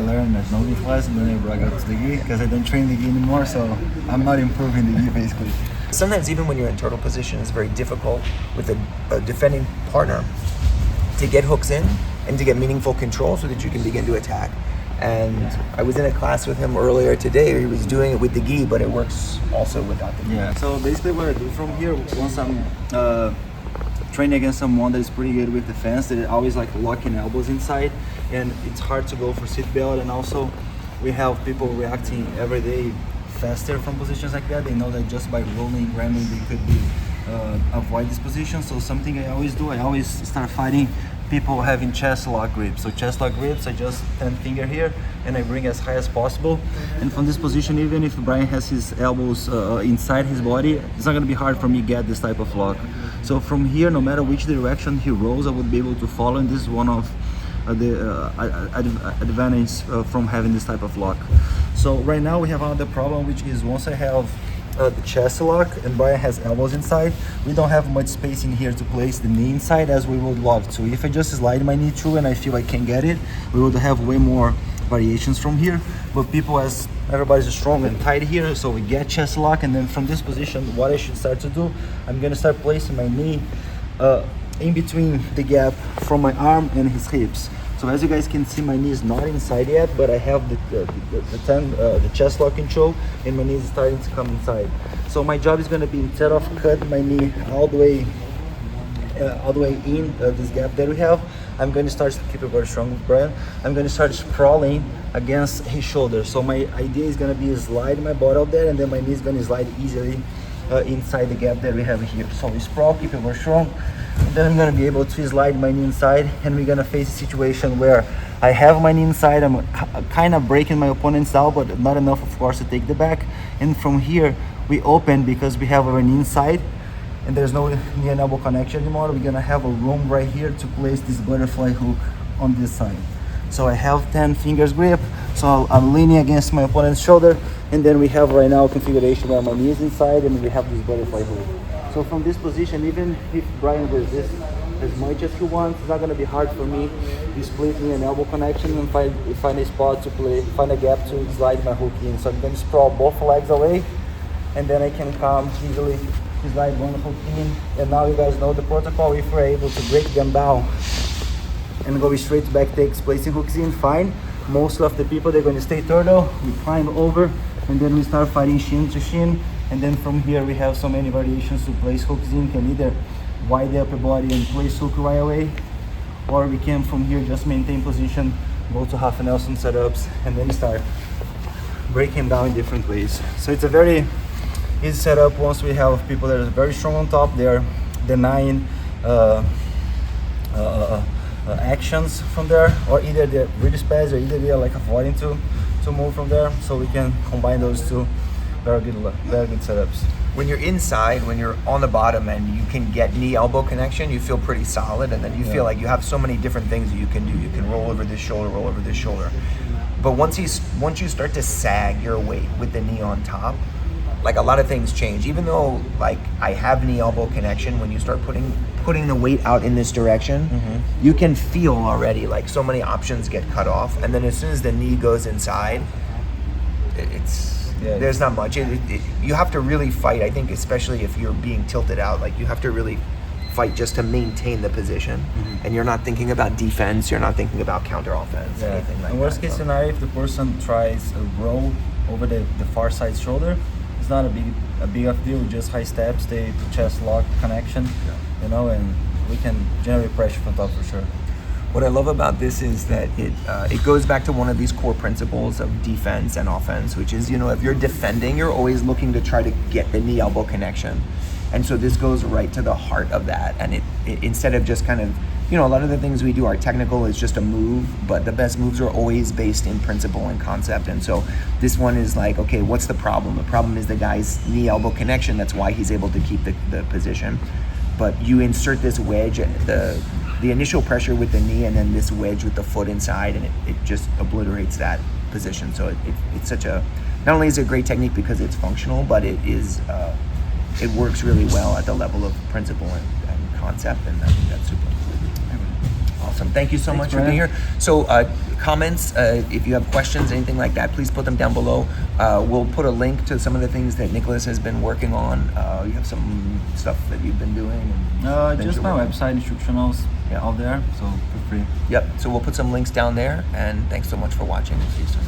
learned at no gi class, and then I brought up to the gi because I don't train the gi anymore, so I'm not improving the gi basically. Sometimes even when you're in turtle position, it's very difficult with a defending partner to get hooks in and to get meaningful control so that you can begin to attack. And I was in a class with him earlier today where he was doing it with the gi, but it works also without the gi. Yeah, so basically what I do from here, once I'm training against someone that is pretty good with defense, they're always like locking elbows inside, and it's hard to go for seat belt, and also we have people reacting every day faster from positions like that. They know that just by rolling, ramming, they could be avoid this position. So something I always do, I always start fighting people having chest lock grips. So chest lock grips, I just 10 finger here and I bring as high as possible. And from this position, even if Brian has his elbows inside his body, it's not gonna be hard for me to get this type of lock. So from here, no matter which direction he rolls, I would be able to follow, and this is one of the advantage from having this type of lock. So right now we have another problem, which is once I have the chest lock and Brian has elbows inside, we don't have much space in here to place the knee inside as we would love to. If I just slide my knee through and I feel I can get it, we would have way more variations from here. But people, as everybody's strong and tight here, so we get chest lock, and then from this position, what I should start to do, I'm gonna start placing my knee in between the gap from my arm and his hips. So as you guys can see, my knee is not inside yet, but I have the chest lock control, and my knee is starting to come inside. So my job is going to be, instead of cutting my knee all the way in this gap that we have, I'm going to start to keep it very strong, Brian. I'm going to start sprawling against his shoulder. So my idea is going to be slide my butt out there, and then my knee is going to slide easily inside the gap that we have here. So we sprawl, keep it very strong. And then I'm gonna be able to slide my knee inside, and we're gonna face a situation where I have my knee inside, I'm kind of breaking my opponent's down, but not enough, of course, to take the back. And from here, we open because we have our knee inside, and there's no knee and elbow connection anymore. We're gonna have a room right here to place this butterfly hook on this side. So I have 10 fingers grip, so I'm leaning against my opponent's shoulder, and then we have right now a configuration where my knee is inside and we have this butterfly hook. So from this position, even if Brian resists as much as he wants, it's not going to be hard for me to split me an elbow connection and find a spot to play, find a gap to slide my hook in. So I'm going to sprawl both legs away, and then I can come easily slide one hook in. And now you guys know the protocol. If we're able to break them down and go straight to back takes, placing hooks in, fine. Most of the people, they're going to stay turtle. We climb over, and then we start fighting shin to shin. And then from here we have so many variations to place hooks in. Can either wide the upper body and place hook right away, or we can from here just maintain position, go to half a Nelson setups, and then start breaking down in different ways. So it's a very easy setup once we have people that are very strong on top. They are denying actions from there, or either they're really spaz, or either they are like avoiding to move from there. So we can combine those two. Very good setups. When you're inside, when you're on the bottom and you can get knee elbow connection, you feel pretty solid, and then you feel like you have so many different things that you can do. You can roll over this shoulder, roll over this shoulder. But once you start to sag your weight with the knee on top, like a lot of things change. Even though like I have knee elbow connection, when you start putting the weight out in this direction, you can feel already like so many options get cut off. And then as soon as the knee goes inside, there's not much. You have to really fight, I think, especially if you're being tilted out. Like you have to really fight just to maintain the position, and you're not thinking about defense. You're not thinking about counter offense, anything like that. In worst case scenario, if the person tries a roll over the far side shoulder, it's not a big of deal. Just high steps, stay chest lock connection, you know, and we can generate pressure from top for sure. What I love about this is that it goes back to one of these core principles of defense and offense, which is, you know, if you're defending, you're always looking to try to get the knee elbow connection. And so this goes right to the heart of that. And it instead of just kind of, you know, a lot of the things we do are technical, is just a move, but the best moves are always based in principle and concept. And so this one is like, okay, what's the problem? The problem is the guy's knee elbow connection. That's why he's able to keep the position. But you insert this wedge, the initial pressure with the knee, and then this wedge with the foot inside, and it just obliterates that position. So it's such a, not only is it a great technique because it's functional, but it works really well at the level of principle and concept, and I think that's super important. Awesome. Thank you so Thanks, much for being Brian. here. So comments, if you have questions, anything like that, please put them down below. We'll put a link to some of the things that Nicholas has been working on. You have some stuff that you've been doing? And Just my website, Instructionals, Yeah. out there, so feel free. Yep. So we'll put some links down there. And thanks so much for watching. We'll see you soon.